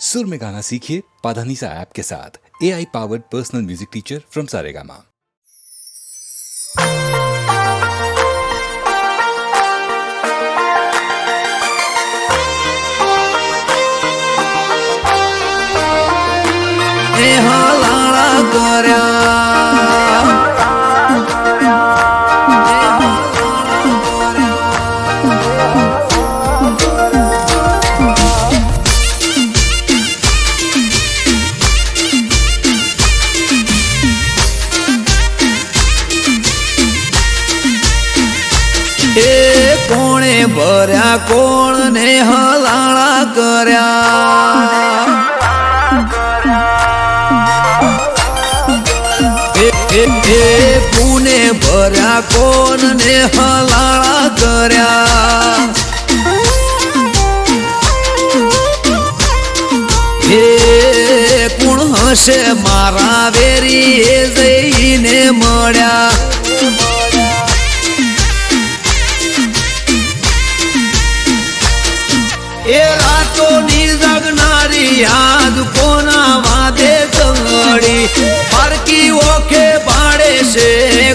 सुर में गाना सीखिए पाधानीसा ऐप के साथ। AI powered personal music teacher from Saregama. कोणे भर्या कोण ने हलाळा कर्या पुणे भर्या कोण ने हलाळा कर्या हे कोण हसे मारा वेरी हे जईने मळ्या ए रातोनी जगणारी याद कोणा वादे कंगडी पारकी ओखे पाडे से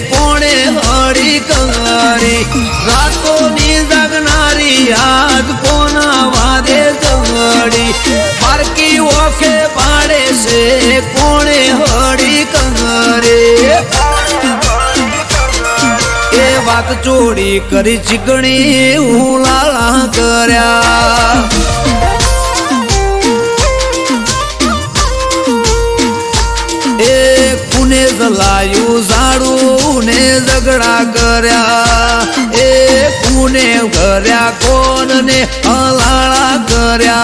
कोणे हडी कंगडी रातोनी जगणारी याद कोणा वादे कंगडी पारकी ओखे पाडे से कोणे हडी कंगडी વાત ચોડી કરી ચીકણી ઉલાળા કર્યા એ કુને જલાયું ઝાડું ને ઝઘડા કર્યા એ કુને કર્યા કોણ ને હલાળા કર્યા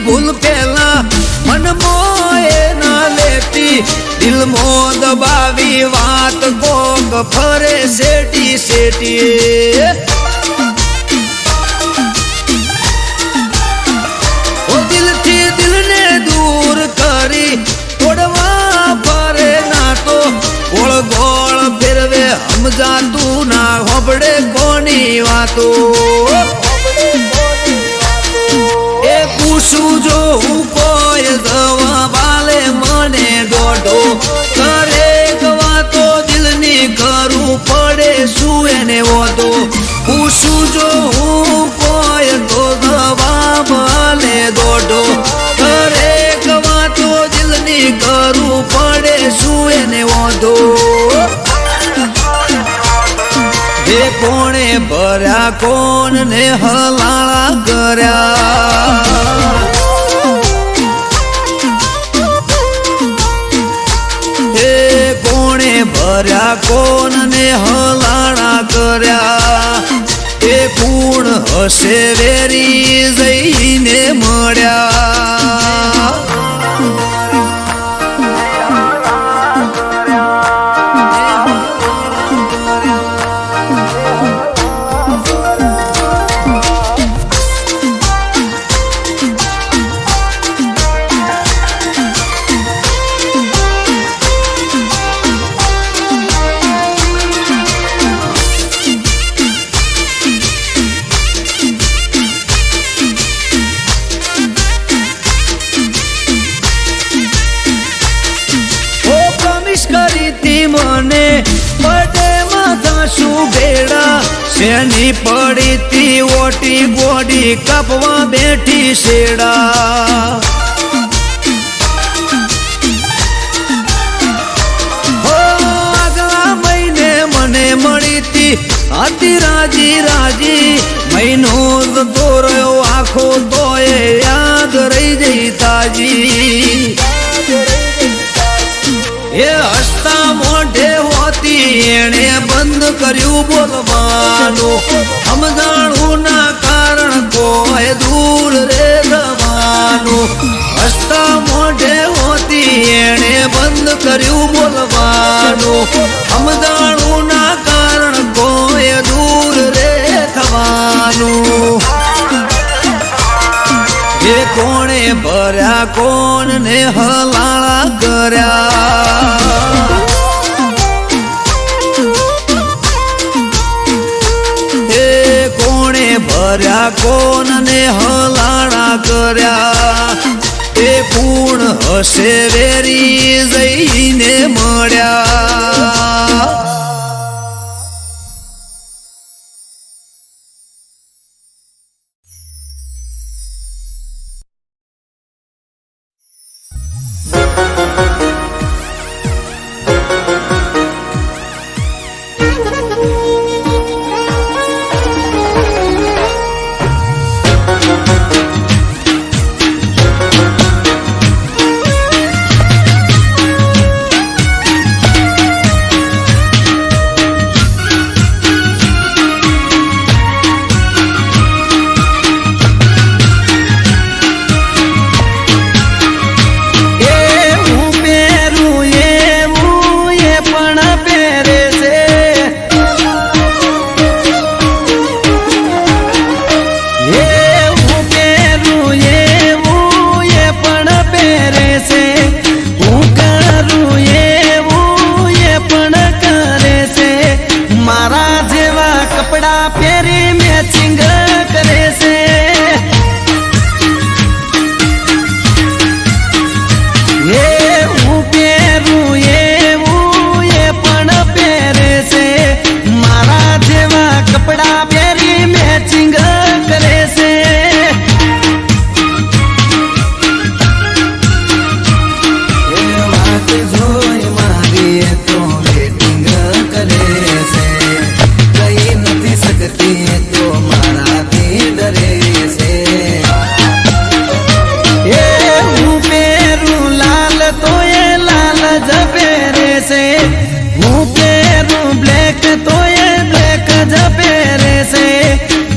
भूल पेला मन मोए ना लेती दिल मो दबावी बात कोक फरे सेटी सेटी ओ दिल थी दिल ने दूर करी तोड़वा फरे ना तो गोल गोल फिरवे हम जा तू ना होबड़े कोनी वातो પૂછું જો હું કોઈ જવા બાલે મને દોઢો કરે વાતો દિલની કરું પડે શું એને વધો પૂછું જો હું કોઈ તો જવા બાલે દોઢો કરે વાતો દિલની કરું પડે શું એને વધો હે કોણે ભર્યા કોણ ને હલાળા કર્યા ભર્યા કોણ ને હલાળા કર્યા એ કુણ હશે વેરી જઈને મળ્યા મને પડે માથા શું ભેડા શેની પડી તી ઓટી બોડી કપવા બેઠી શેડા આગલા મહિને મને મળી તી હતી રાજી રાજી મહિનો જતો રહ્યો આખો તોય યાદ રહી જઈ તાજી એ હસતા મોઢે હોતી એણે બંધ કર્યું બોલવાનું સમજાણું ભર્યા કોણ ને હલાળા કર્યા હે કોણે ભર્યા કોણ ને હલાળા કર્યા એ પૂર્ણ હશે વેરી જઈને મળ્યા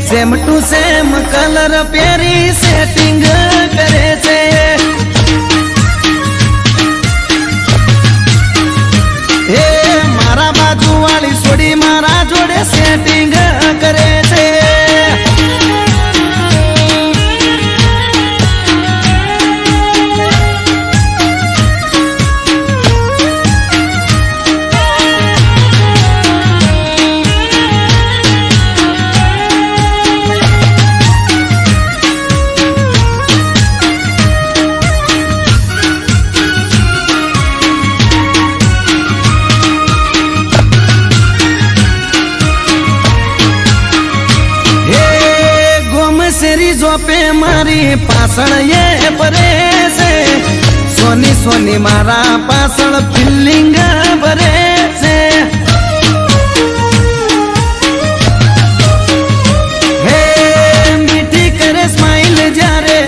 सेम टू सेम कलर प्यारी सेटिंग करे छे हे मारा बाजू वाली सोडी मारा जोड़े सेटिंग करे छे पे मारी पासण ये भरे से सोनी सोनी मारा पासण फिलिंग भरे से हे मीठी करे स्माइल जारे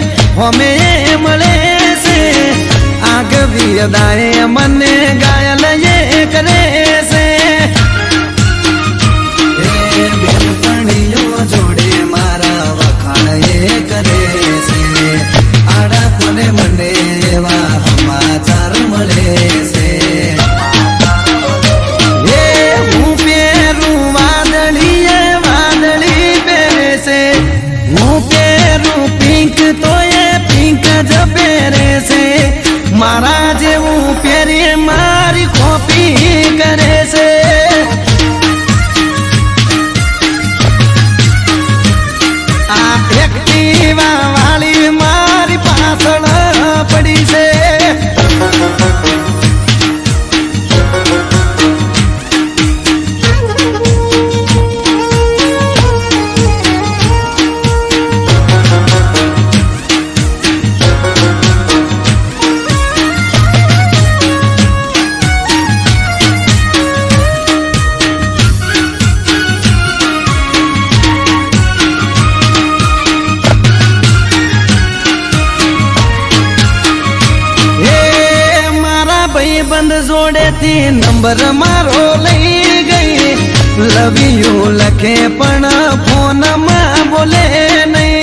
हमें मले से आग भी अदाए मने गायल ये करे से जोड़े मारा ये करे से आड़ा कोने मने एवा समाचार मळे से ये हूँ पेरू वादળી पेरे से हूँ पेरू पिंक तो ये पिंक ज पेरे से मारा जेवू पेरे मारी कॉपी करे से वाली मारी पासण पड़ी से बंद जोड़े थी नंबर मारो लई गई लव यू लखे पण फोन में बोले नहीं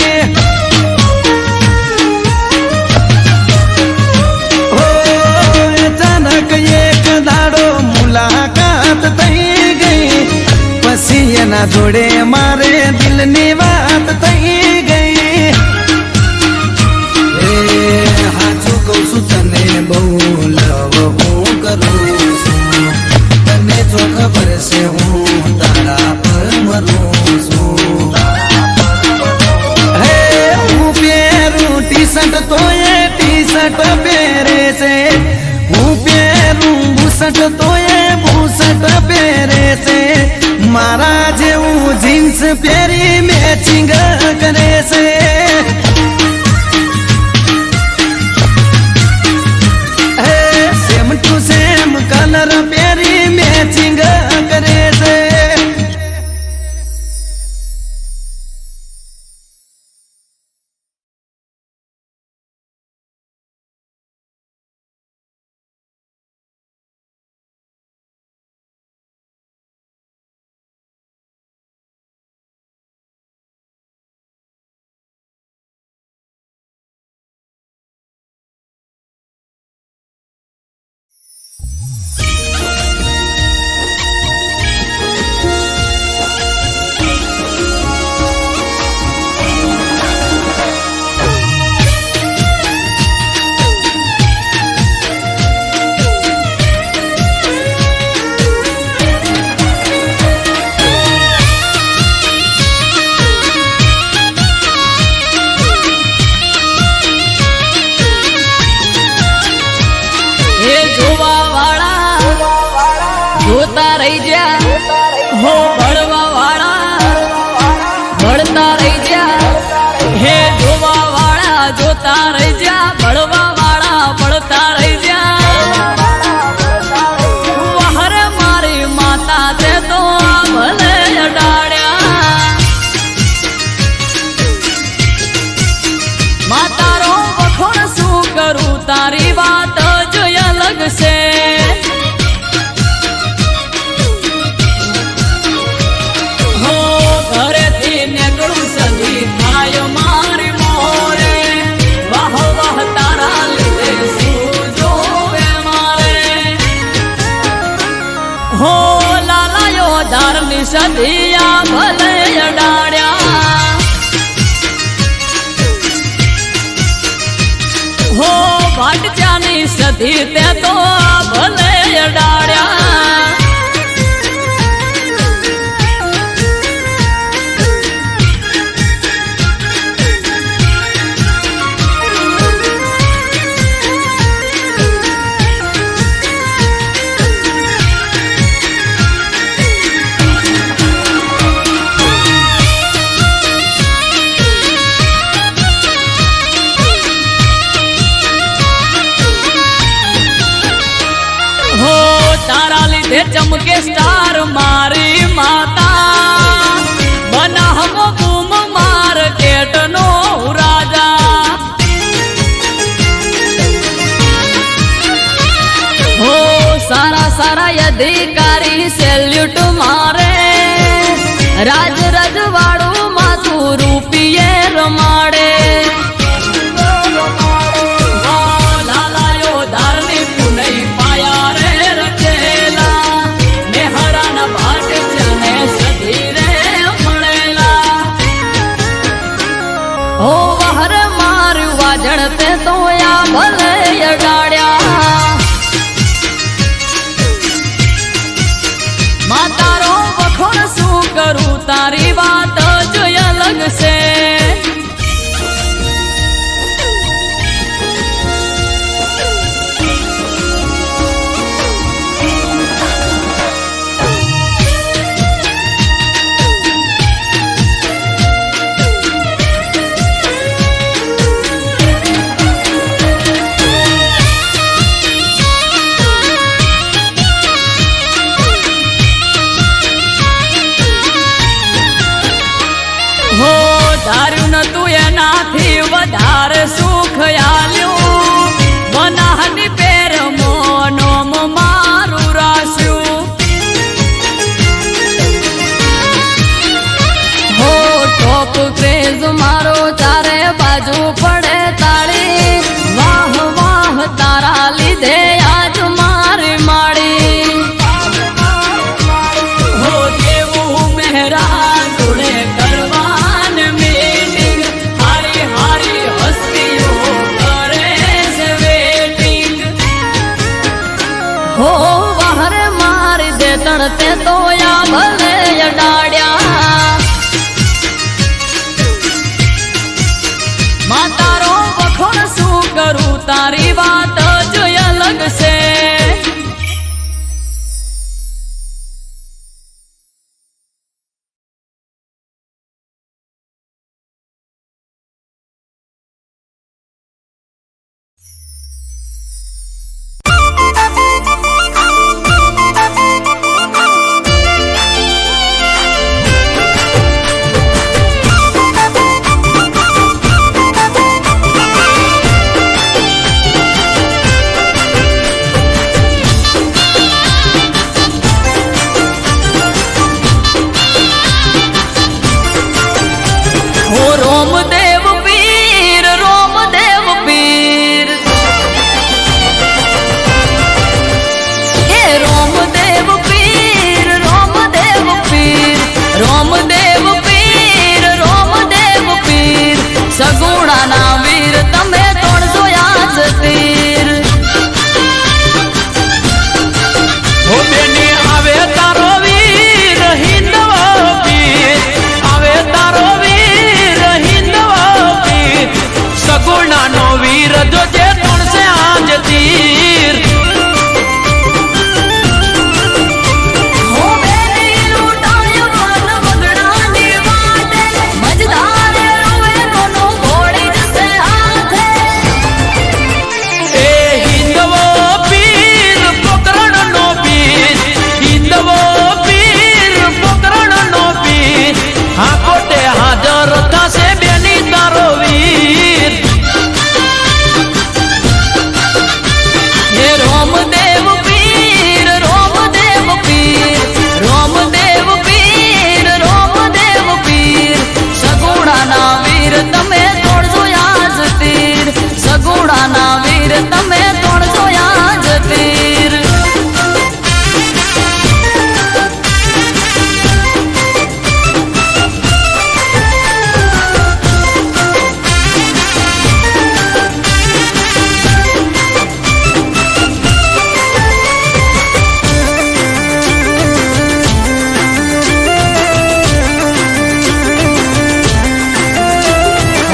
ओ अचानक एक दाड़ो मुलाकात थई गई पसी एना जोड़े मारे दिल नी बात थई गई તો એ ટી શર્ટ પહેરે છે, હું પહેરું બુસટ તો એ બુસટ પહેરે છે, મારા જેવું જીન્સ પહેરી મેચિંગ કરે છે. સેમ ટુ સેમ કલર પહેરી મેચિંગ કરે છે. જોતા રહી જા હો ભણવા વાળા, ભણતા રહી જા હે જોવા વાળા, જોતા રહી જા ભણવા વાળા, ભણતા રહી જા. વહરે મારી માતા તે તો ભલે અડાડ્યા, માતારો વખોણ શું કરું, તારી વાત જ અલગ છે. સદિયા ભલે અડાડ્યા હો, ભાટજાની સદી તે તો ભલે અડાડ્યા. ચમકે સ્ટાર મારી માતા, બનાહમો બૂમ માર્કેટ નો રાજા. હો સારા સારા અધિકારી સેલ્યુટ મારે, રાજ રજવાડું માથું રૂપિયે રમાડે. તે તો યા ભલે અડાડ્યા, માતારો વખોણ શું કરું, તારી વાત જ અલગ છે. ધાર્યું નતું એનાથી વધારે સુખ આલ્યું, બનાહની પેર મોનોમ મારું રાસ્યું. હો ટોપ ક્રેઝ મારો ચારે બાજુ પડે તાળી, વાહ વાહ તારા લીધે આજ મારી માળી. હો દેવું મહેરા જોડે કરવા હારી હારી હસ્તીઓ કરે છે વેટિંગ. રથાશે બેની તારો વીર હે રોમદેવ પીર રોમદેવ પીર રોમદેવ પીર રોમદેવ પીર સગુણાના વીર તમે તોડજો યાજ તીર સગુણાના વીર તમે તોડજો યાજ તીર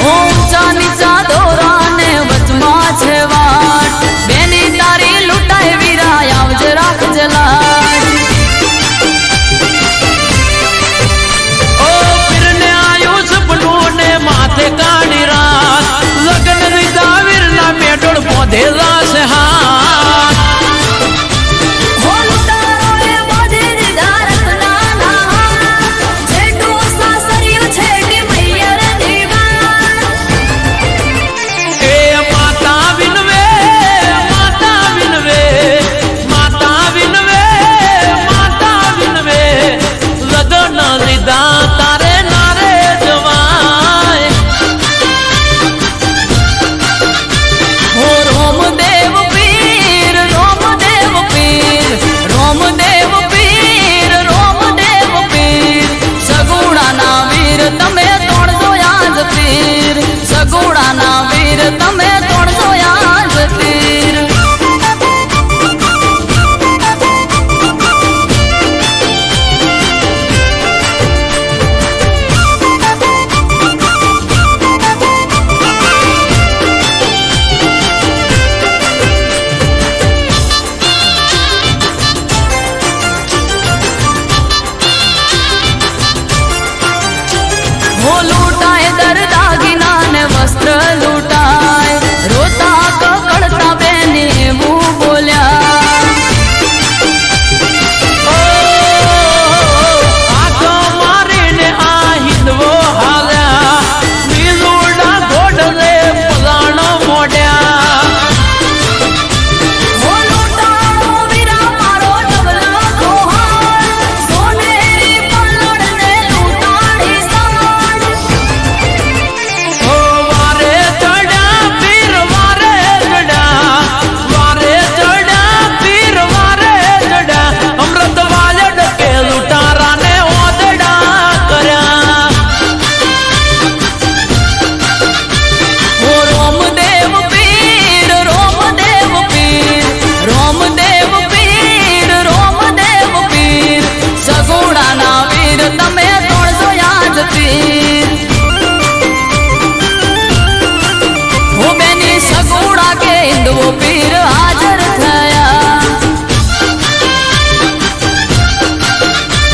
ઊંચા નીચા દોરાને વચમાં છે વાટ બેની તારી લૂંટાય વીરા આવજે રાખજે લાજ ઓ પીરને આયું સપનું ને માથે કાઢી રાત લગ્ન રીતા વીરના મેટોડ બોધેલા છે હાથ હો લૂંટારોએ બાંધી દીધા રત્નાના છેટું સાસરિયું છેટી મૈયર દીવાન એ માતા વિનવે માતા વિનવે માતા વિનવે માતા વિનવે લગ્ન લીધા તારે નારે જવાય હો રોમદેવ પીર રોમદેવ પીર રોમદેવ પીર રોમદેવ પીર સગુણાના વીર તમે તોડજો યાજ તીર સગુણાના વીર તમે તોડજો યાજ તીર હો લૂંટાય દર દાગીના ને વસ્ત્ર લૂંટાય રોતા કકડતા બેને એવું બોલ્યા આખો મારીને આ હિંદવો હાલ્યા બીલુડા ગોડલે પલાણો મોડ્યા હો લૂંટાણો વીરા મારો ડબલો ખોહાણ સોનેરી પલડને લૂંટાણી સાણ ઓ વારે ચડ્યા પીર વારે ચડ્યા વારે ચડ્યા પીર વારે ચડ્યા અમૃત વાલડ કે લૂંટારાને ઓદડા કર્યા હો રોમદેવ પીર રોમદેવ પીર રોમદેવ પીર રોમદેવ પીર સગુણાના વીર તમે તોડજો યાજ તીર હો બેની સગુણા કે હિંદવો પીર હાજર થયા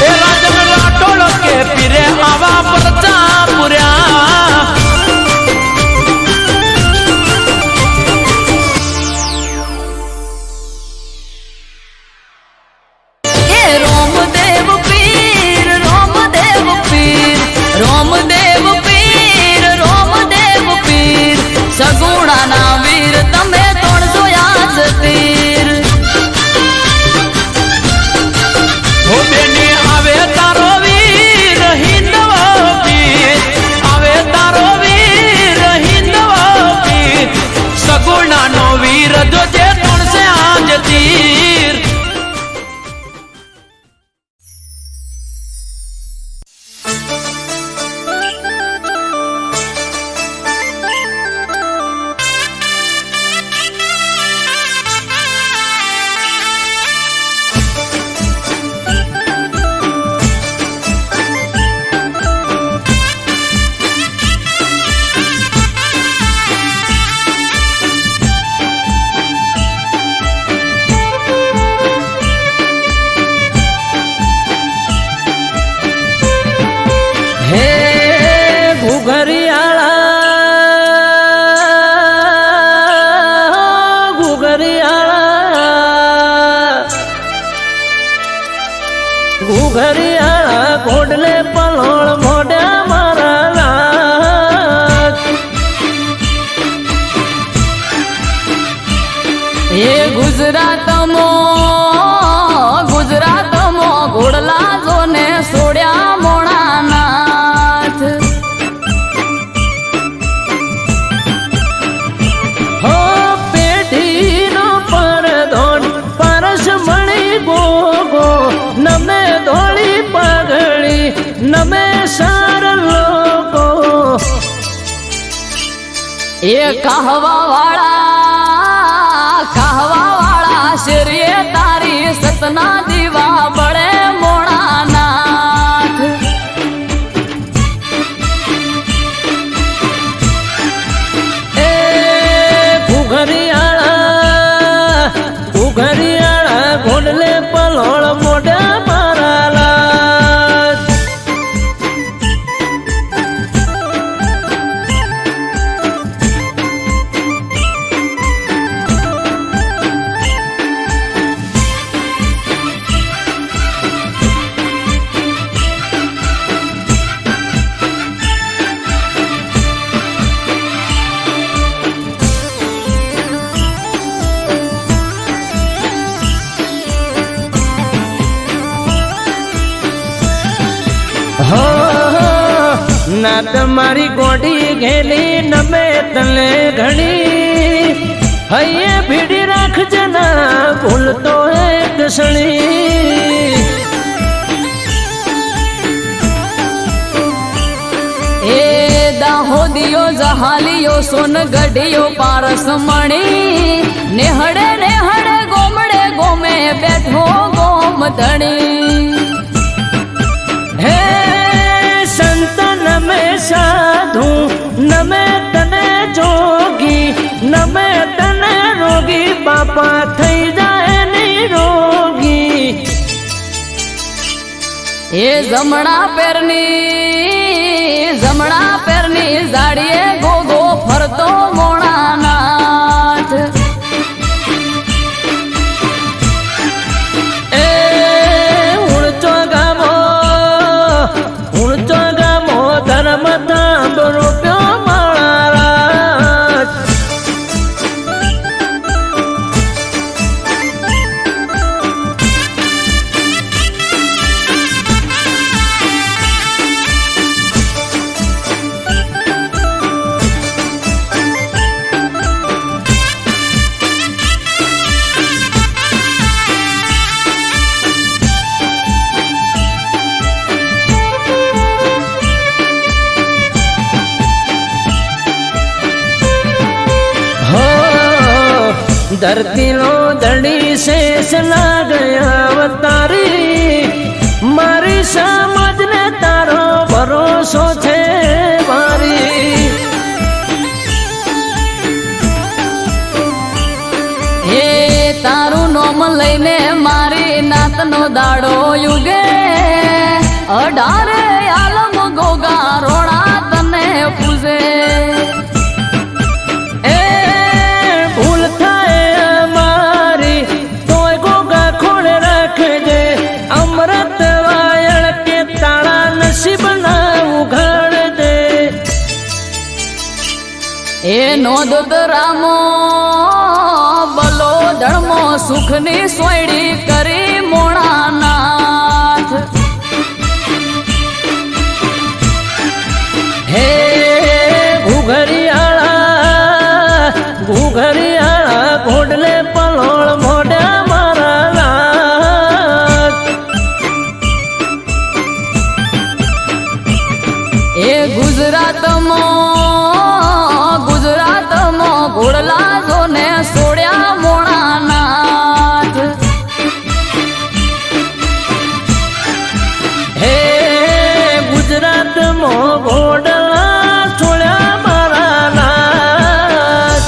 એ રાજન રાઠોડ કે પીરે આવા પરચા પુર્યા હે રોમદેવ પીર રોમદેવ પીર રોમદેવ પીર રોમદેવ પીર સગુણાના વીર તમે તોડજો યાજ નમે સાર લોકો એ કહવા વાળા શેરીએ તારી સતના દીવા બળે મોણાનાથ એ ઘુઘરિયાળા ઘોડલે પલોળ મોઢા મારાલા ના તમારી ગોડી ઘેલી નમે તને ઘણી હૈયે ભીડી રાખજે ના ભૂલતો એક સણી એ દાહોદિયો જહાલિયો સોનગઢિયો પારસ મણી નેહડે ગોમડે ગોમે બેઠો ગોમ ધણી હે સંત નમે સાધુ નમે તને જોગી નમે તને રોગી બાપા થઈ જાય નિરોગી એ જમણા પેરની જાડીએ ગોગો ફરતો મોણાનાથ એ ઉણચો ગામો ધર્મ તાંબ રૂપ્યો મારા धरती लो दड़ी शेष लाग अवतारी मारी समझ ने तारो भरोसो थे मारी એ તારું નોમ લઈને મારી નાતનો દાડો યુગે 18 આલમ ગોગા રોણા તને પૂજે એ ભૂલ થાય અમારી તોય ગોગા ખોડે રાખજે અમૃત વાયળ કે તાળા નસીબ ના ઉઘાડ દે એ નોંધ રામો બલો ધર્મો સુખની સોયડી કરી મોણાનાથ હે ઘુઘરિયાળા ઘોડલે પલોળ મોઢા મારા એ ગુજરાતમાં ઘોડલા જોને સોડ્યા મોણાનાથ હે ગુજરાતમાં ઘોડલા છોડ્યા મારા નાથ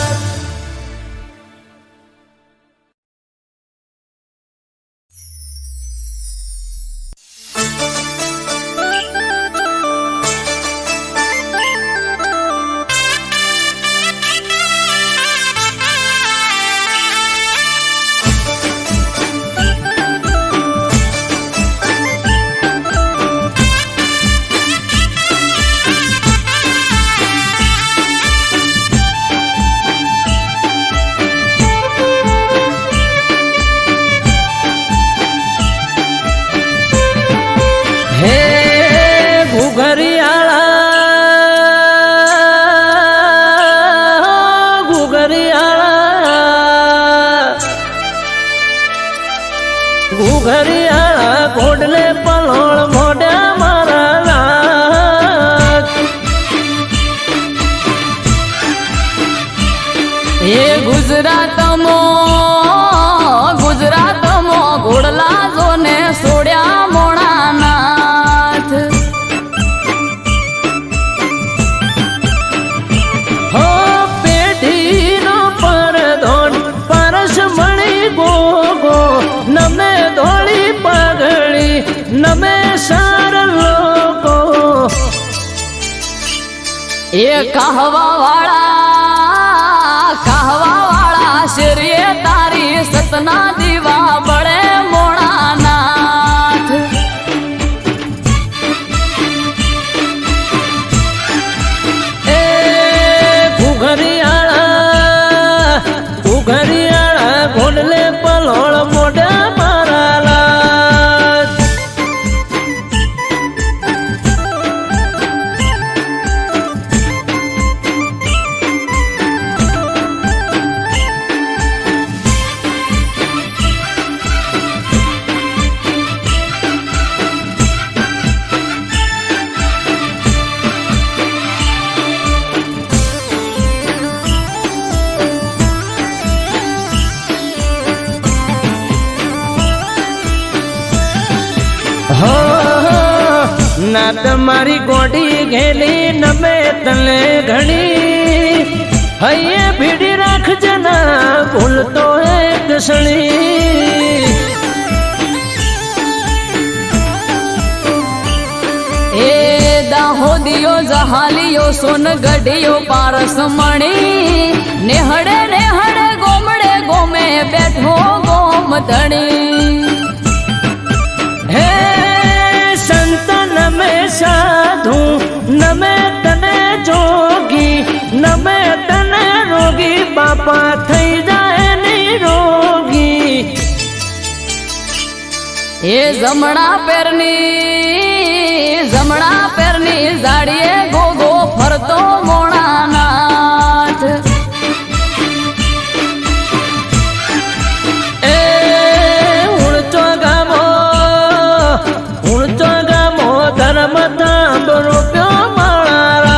એ ગુજરાતમાં ઘોડલા જોને સોડ્યા મોણાનાથ. હો પેઢીનો પરધોન પરસ મણી ગોગો નમે ધોળી પગડી નમે સાર લોકો. એ કહવા વાળા શેરીએ તારી સતના દીવા બળે મોણાનાથ. એ ઘુઘરિયાળા ઘોડલે પલોળ મોઢા મારા લાજ. હો ના તમારી ગોડી ઘેલી નમે તને ઘણી હૈયે ભીડી રાખજે ના ભૂલતો એક સણી. એ દાહોદિયો જહાલિયો સોનગઢિયો પારસ મણી નેહડે ગોમડે ગોમે બેઠો ગોમ ધણી. હે સંત નમે સાધુ નમે તને જોગી નમે તને રોગી બાપા થઈ જાય નિરોગી. એ જમણા પેરની જાડીએ ગોગો ફરતો મોણાનાથ. એ ઉણચો ગામો ધર્મ તાંબો રૂપ્યો મારા.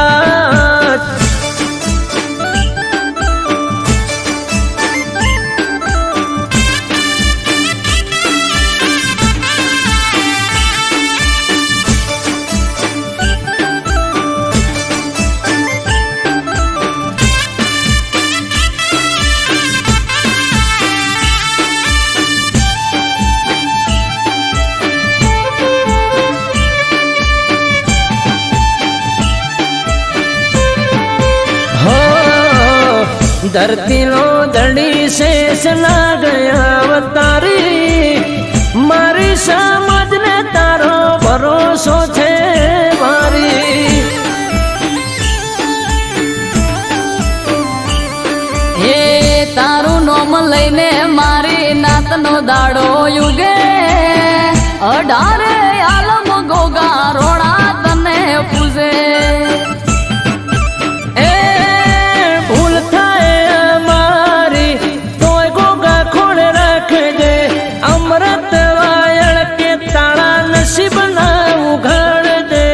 धरती लो दड़ी शेष ना गया अवतारी मारी समझ ने तारो भरोसो छे मारी. એ તારું નોમ લઈને મારી નાતનો દાડો યુગે 18 આલમ ગોગા રોણા તને પૂજે. એ ભૂલ થાય અમારી તોય ગોગા ખોળે રાખજે અમૃત વાયળ કે તાળા નસીબ ના ઉઘાડજે.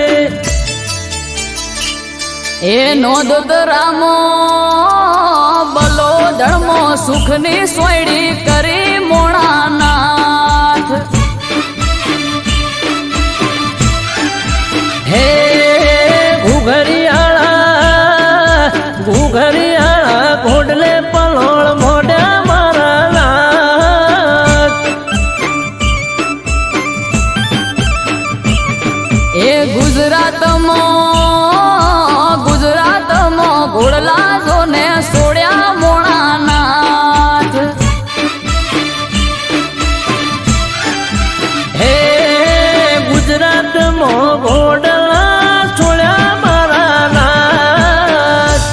એ નોંધ રામો બલો ધર્મો સુખની સોયડી કરી મોણાનાથ. હે ઘુઘરિયાળા ઘોડલે પલોળ મોઢા મારા લાજ. એ ગુજરાતમાં ઘોડલા જોને સોડ્યા મોણાનાથ. હે ગુજરાતમાં ઘોડલા છોડ્યા મારા લાજ.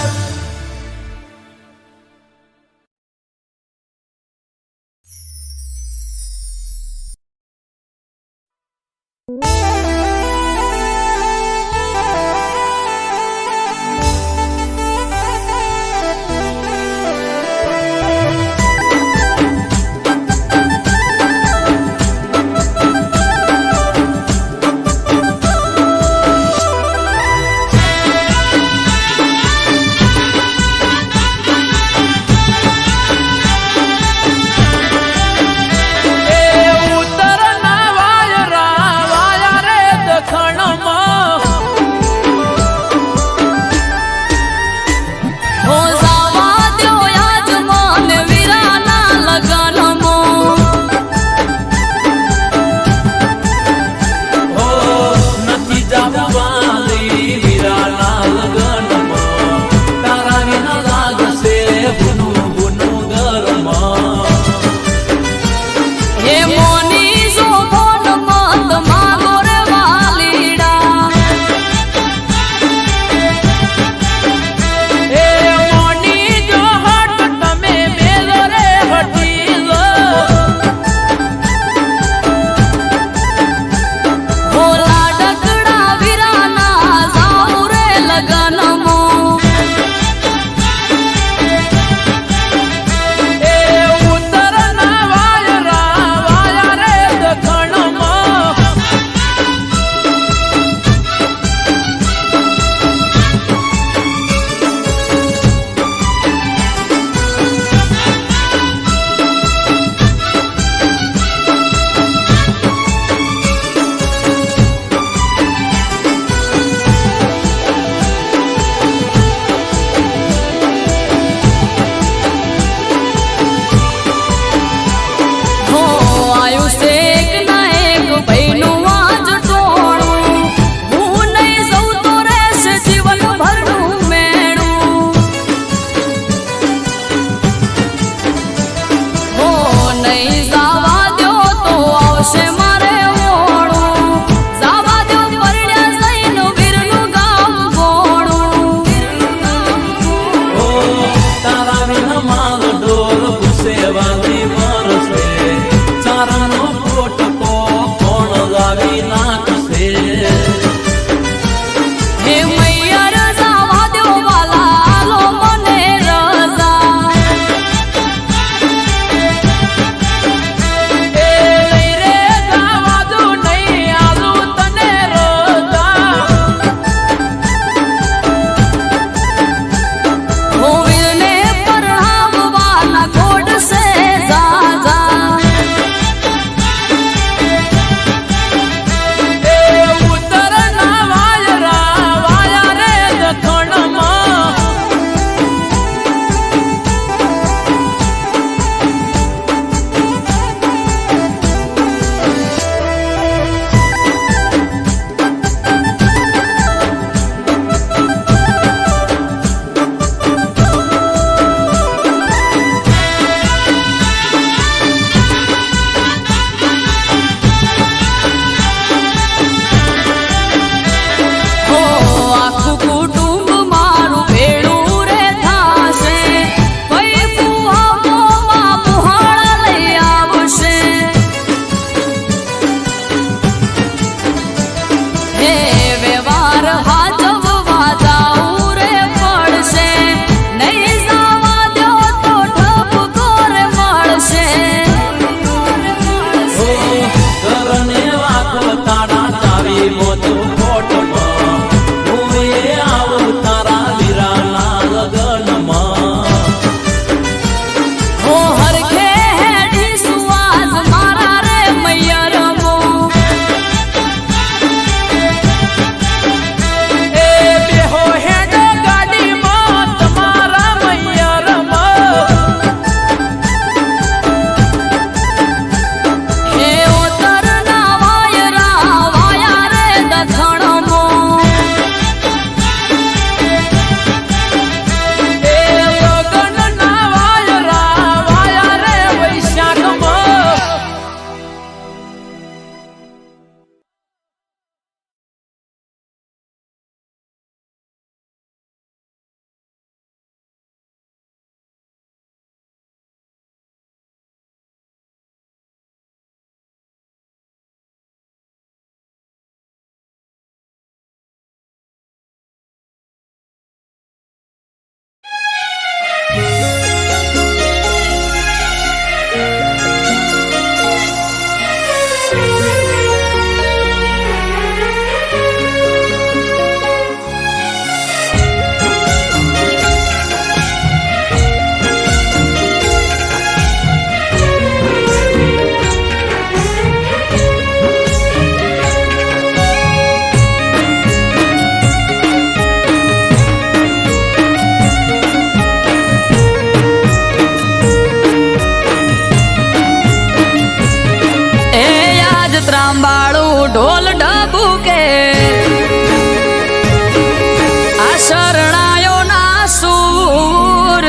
શરણાયો ના સૂર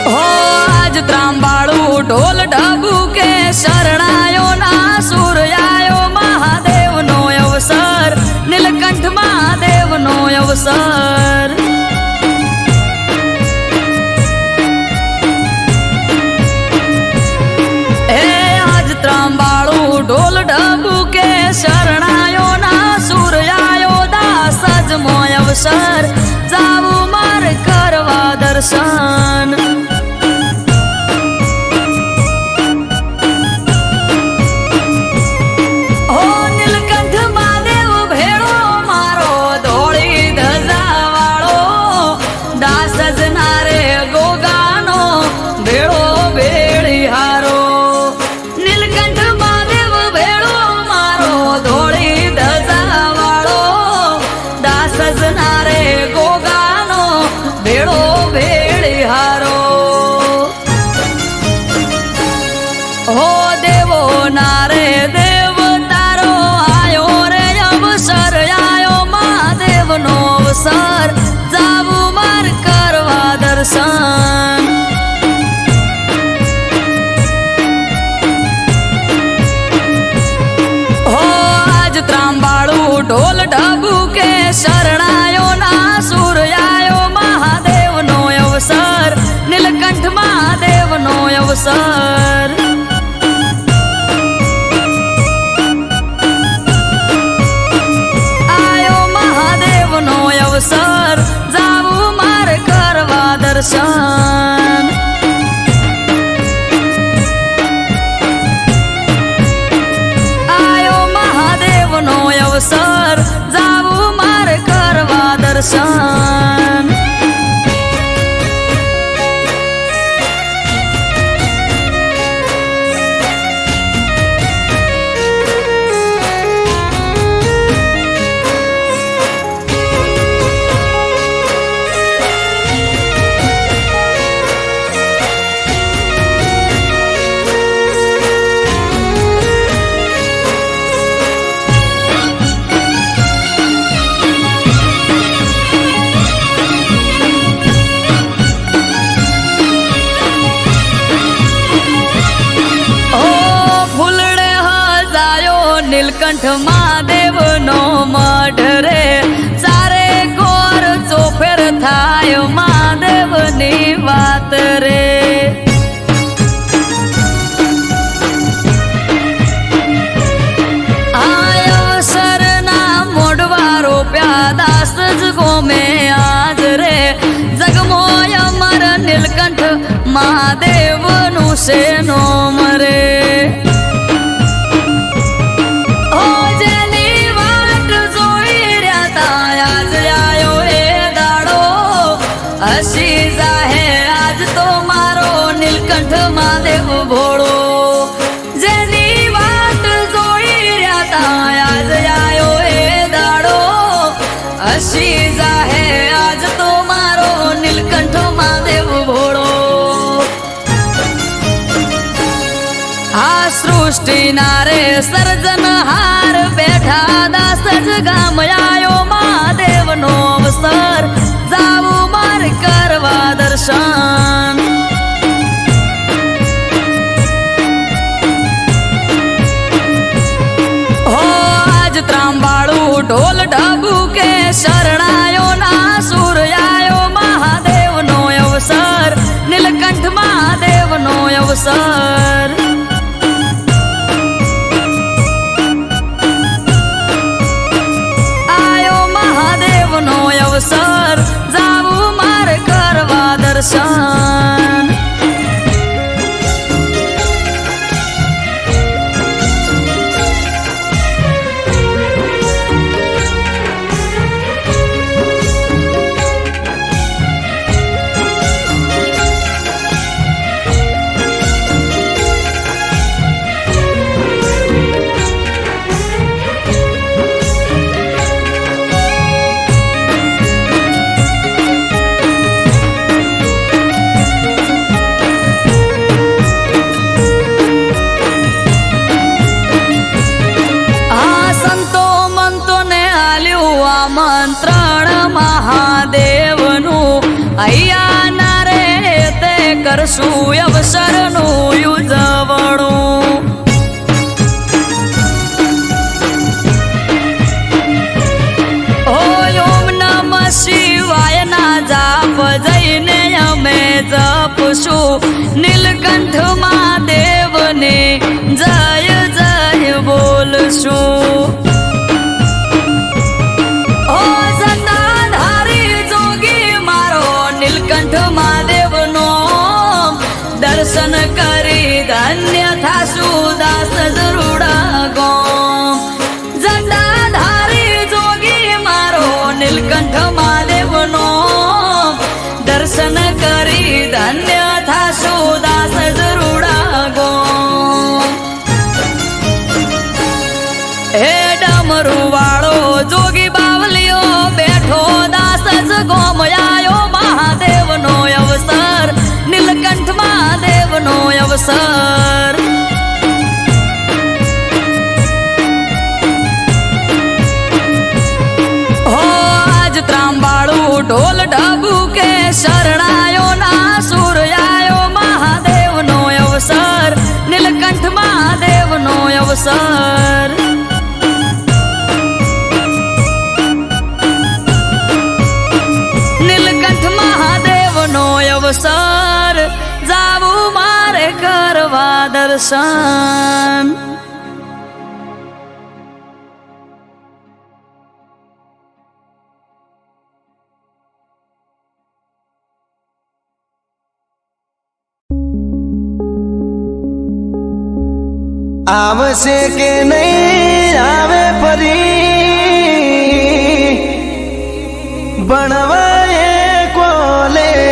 હો આજ ત્રાંબાળું ઢોલ ઢબુ કે શરણાયો ના સૂર આયો મહાદેવનો અવસર નીલકંઠ મહાદેવનો અવસર ત્રાંબાળું ઢોલ ઢબુ કે શરણાયો ના સુર આયો દાસ જ મોય અવસર જાવું મારે કરવા દર્શન હો નીલકંઠ મહાદેવ ભેળો મારો ધોળી ધજા વાળો દાસ જ નારે ગોગાનો ભેળો ભેળી હારો સજનારે ગોગાનો ભેળો ભેળી હારો હો દેવો નારે દેવ તારો આયો રે અવસર આયો મહાદેવનો અવસર જાવું માર કરવા દર્શન હો આજ ત્રાંબાળું ઢોલ ઢબુ કે શરણાયો ના સુર આયો મહાદેવનો અવસર નીલકંઠ મહાદેવનો અવસર આયો મહાદેવનો અવસર જાવું મારે કરવા દર્શન આયો મહાદેવનો અવસર જાવું મારે કરવા દર્શન નીલકંઠ મહાદેવનો મઢ રે ચારે કોર ચોફેર થાય મહાદેવની વાત રે આયો સરના મોઢવા રોપ્યા દાસ જ ગોમે આજ રે જગમોય અમર નીલકંઠ મહાદેવનું છે નોમ રે હસી જાહે આજ તો મારો નીલકંઠ મહાદેવ ભોળો જેની વાત જોઈ રહ્યા તા આજ આયો એ દાડો હસી જાહે આજ તો મારો નીલકંઠ મહાદેવ ભોળો આ સૃષ્ટિ નારે સર્જન હાર બેઠા દાસ જ ગામ આયો મહાદેવનો અવસર જાવું મારે કરવા દર્શન હો આજ ત્રાંબાળું ઢોલ ઢબુ કે શરણાયો ના સુર આયો મહાદેવનો અવસર નીલકંઠ મહાદેવનો અવસર આયો મહાદેવનો અવસર જાવું મારે કરવા દર્શન શરણ મહાદેવનું અહીંયા ના રે તે કરશું અવસરનું ઉજવણું. ઓમ નમઃ શિવાય ના જાપ જઈને અમે જપશું નીલકંઠ મહાદેવને જય જય બોલશું. ઓ સત્તાધારી જોગી મારો નીલકંઠ મહાદેવનો દર્શન કરી ધન્ય થાશું દાસ જરૂડા ગોમ. સત્તાધારી જોગી મારો નીલકંઠ મહાદેવનો દર્શન કરી ધન્ય થાશું દાસ જરૂડા ગોમ. હે ડમરું વાળો જોગી બાવલીઓ બેઠો દાસ જ ગોમયાયો મહાદેવનો અવસર નીલકંઠ મહાદેવનો અવસર. હો આજ ત્રાંબાળું ઢોલ ઢબુ કે શરણાયો ના સૂર્યાયો મહાદેવનો અવસર નીલકંઠ મહાદેવનો અવસર. નીલકંઠ મહાદેવનો અવસર જાવું મારે કરવા દર્શન. આવશે કે નહીં આવે ફરી ભણવાએ કોલેજમાં.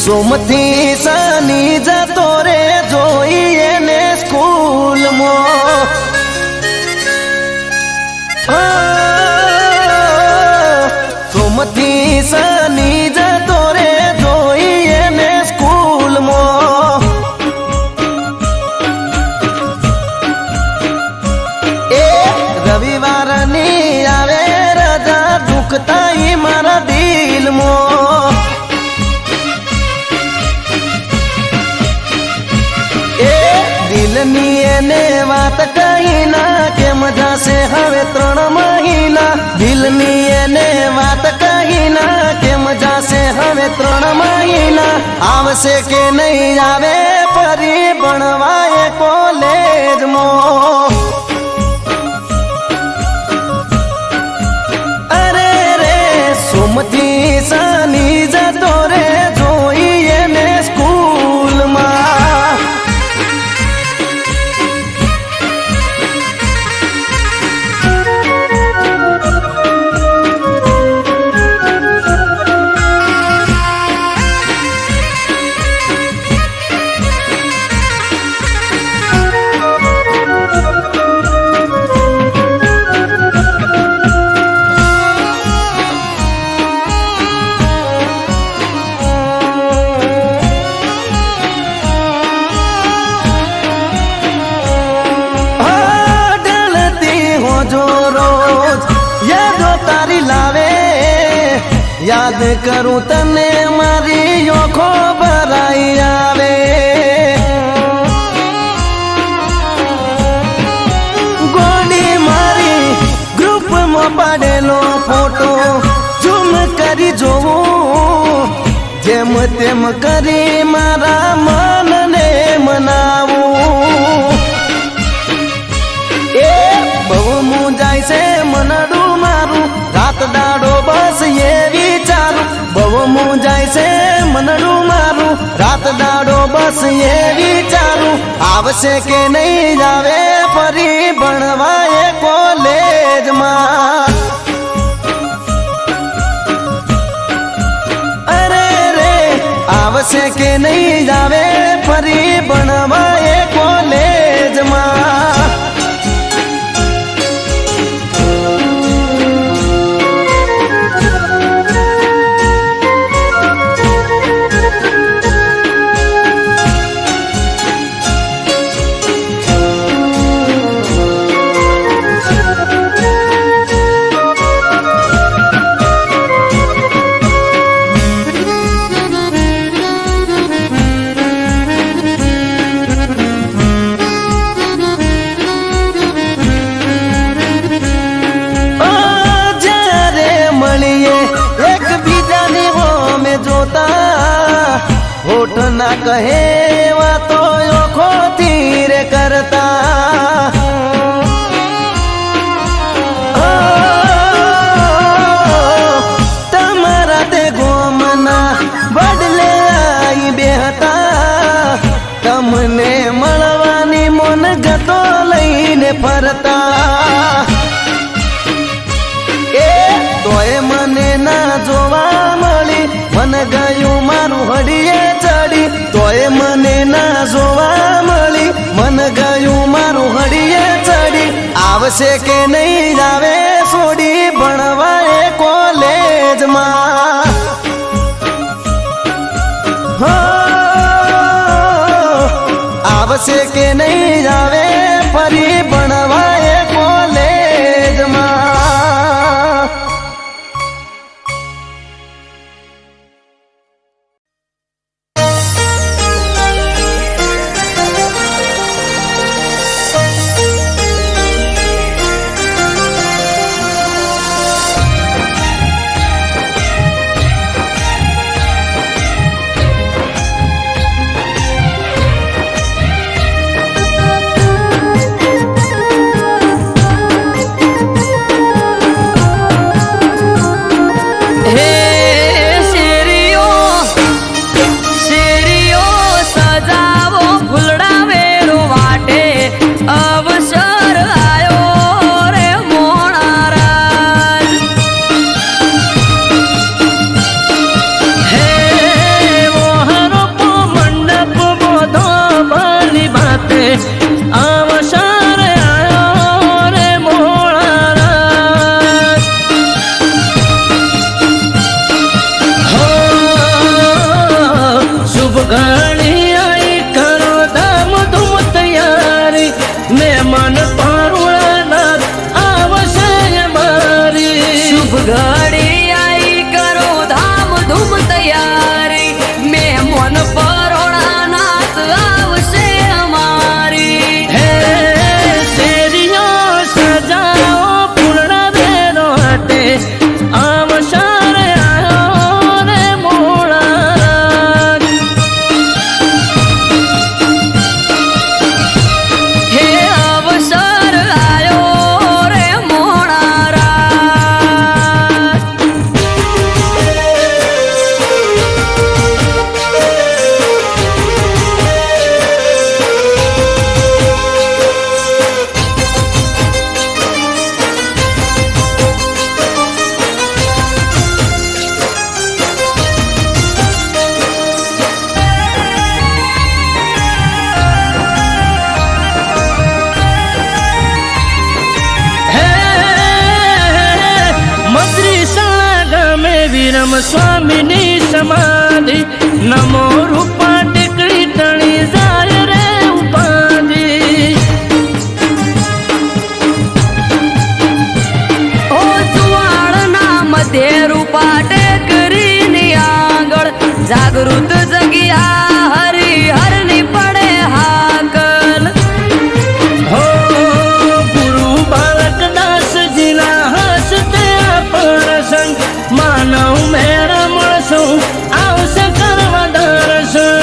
સોમથી શનિ જતો રે જોઈએ ને સ્કૂલમાં. સોમથી શનિ જતો રે જોઈએ ને સ્કૂલમાં. એ રવિવારની આવે રજા દુખતા મારા દિલમાં. દિલની એને વાત કહી ના કેમ જાશે હવે 3 મહિના. દિલની એને વાત કહી ના કેમ જાશે હવે 3 મહિના. આવશે કે નહીં આવે ફરી ભણવાએ કોલેજમાં. અરે રે સોમથી શનિ જતો રે જોઈએ ને સ્કૂલમાં. યાદ કરું તને મારી ઓખો ભરાઈ આવે. ગોડી મારી ગ્રુપમાં પાડેલો ફોટો ઝૂમ કરી જોવું. જેમ તેમ કરી મારા મનને મનાવું. એ બહુ મૂંઝાય છે મનડું મારું રાત દાડો બસ એ વિચારું. બહુ મૂંઝાય છે મનડું મારું રાત દાડો બસ બસ એ વિચારું આવશે કે નહીં આવે ફરી ભણવા એ કોલેજમાં. અરે રે આવશે કે નહીં આવે ફરી ભણવા એ કોલેજમાં. હોઠ ના કહે વાતો ઓખોથી રે કરતા. તમારા તે ગોમના બદલે આઈ બેહતા. તમને મળવાની મન ગતો લઈને ફરતા. એ તોય મને ના જોવા મળી મન ગયું મારું હડીએ ચડી. તોય મને ના જોવા મળી મન ગયું મારું હડીએ ચડી. આવશે કે નહીં આવે છોડી ભણવા એ કોલેજમાં. આવશે કે નહીં આવે ફરી ભણવા એ કોલેજમાં. સ્વામીની સમાધિ નમો રૂપા ટેકડી તણી જાય રે ઉપાધિ. ઓ જુવાળના મધ્ય રૂપા ટેકરીની આગળ જાગૃત જગ્યા હરિહરની પડે હાકલ. હો ગુરુ બાલક દાસજીના હસ્તે પ્રસંગ માનવ મેળા મળશું આવશે કરવા દર્શન.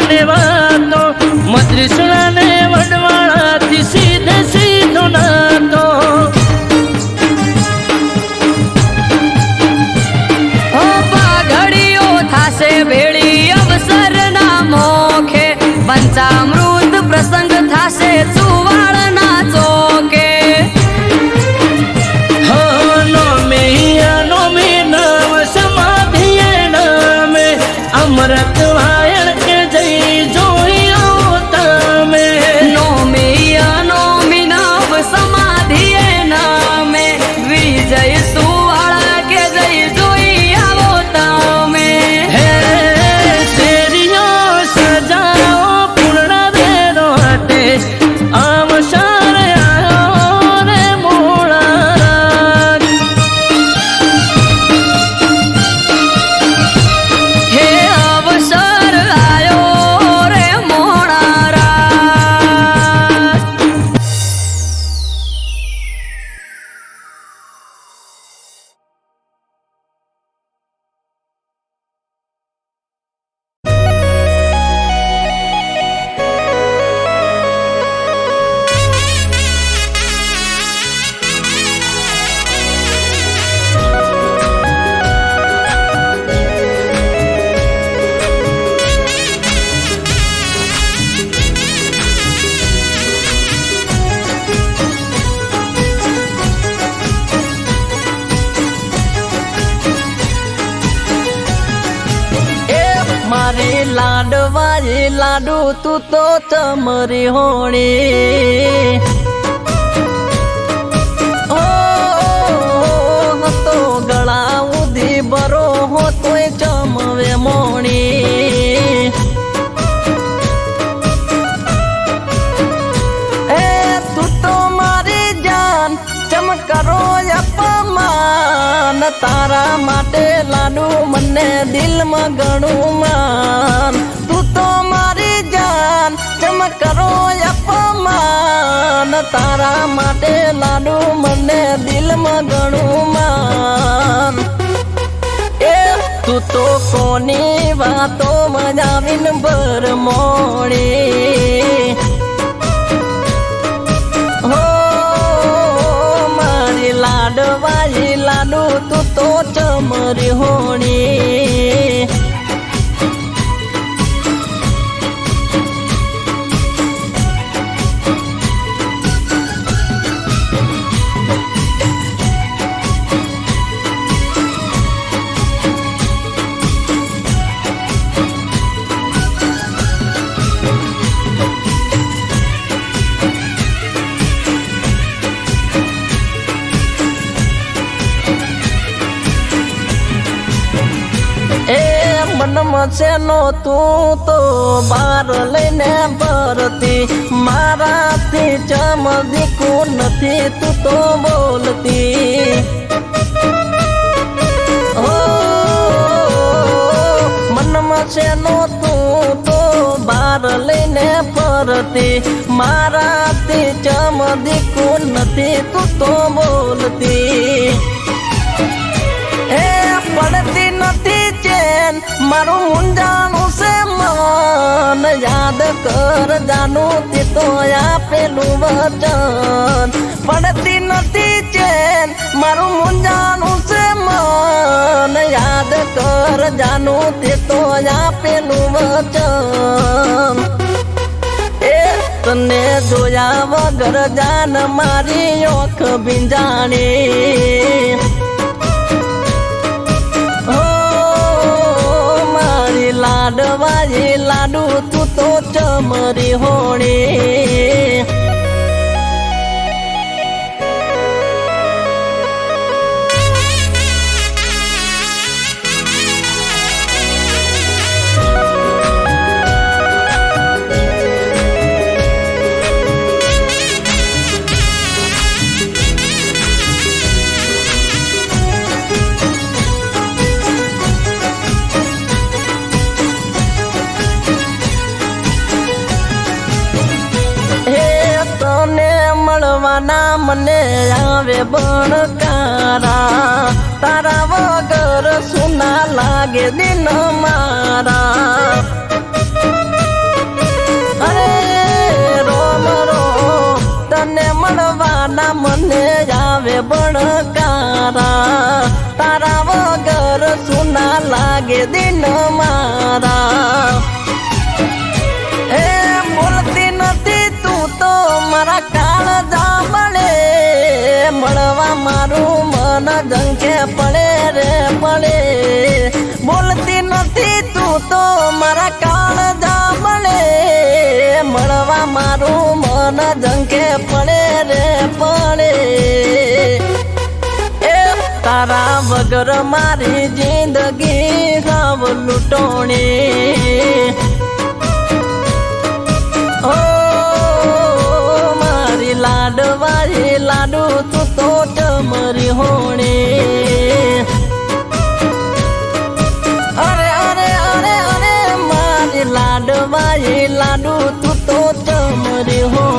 ને વાતો મદ્રિસણા ને વડવાળાથી સીધે સીધો નાતો ઘડીઓ થાશે ભેળી અવસર ના મોખે પંચામૃત પ્રસંગ થાશે સુવાળ ના ચોકે નોમે નામ સમાધિએ નામે અમૃત વાયણ કે જઈ જોઈ આવો તમે નોમી નવ સમાધિએ નામે વિજય સુવાળ કે જઈ જોઈ આવો તમે હે શેરીઓ સજાઓ પૂર્ણ વેરો હટે અવસર આયો રે મોળા હે અવસર આયો રે મોણારા મારે લાડવાએ લાડુ તું તો ચમરી હોણી ઓ તો ગળા ઉધી બરો હો તોય ચમવે મોણી એ તું તો મારી જાન ચમકરો અપમાન તારા માટે લાડુ મને દિલમાં ઘણું માન તું તો મારી જાન ચમકરો અપમાન તારા માટે લાડુ મને દિલમાં ઘણું માન એ તું તો કોની વાતો મજાવીન ભર મોડી હો મારી લાડવાઈ લાડુ તું તો ચમરી હોણી મનમાં છેનો તું તો બાર લઈને ભરતી મારાથી ચમદીકું નથી તું તો બોલતી ઓ મનમાં છેનો તું તો બાર લઈને ફરતી મારાથી ચમદીકું નથી તું તો બોલતી એ પડતી નથી ચેન મારું મુંજાનું છે મન યાદ કર જાનું તે તો આપેલું વચન પડતી નથી ચેન મારું મુંજાનું છે મન યાદ કર જાનું તે તો આપેલું વચન એ તને જોયા વગર જાન મારી ઓખ ભીંજાણી લાડવાઈ લાડુ તું તો ચમરી હોણી મળવાના મને આવે બણકારા તારા વગર સુના લાગે દિન મારા મારા તારા વગર સુના લાગે દિન મારા એ બોલતી નથી તું તો મારા કાળ જામણે મળવા મારું મન જંખે પડે રે પડે બોલતી નથી તું તો મારા કાળ જામણે મળવા મારું મન જંખે પડે રે પડે એ તારા વગર મારી જિંદગી સાવ લૂંટોણી ઓ મારી લાડવાળી લાડુ તું તો ચમરી હોણી અરે અરે અરે અરે મારી લાડવાળી લાડુ તું તો ચમરી હોણી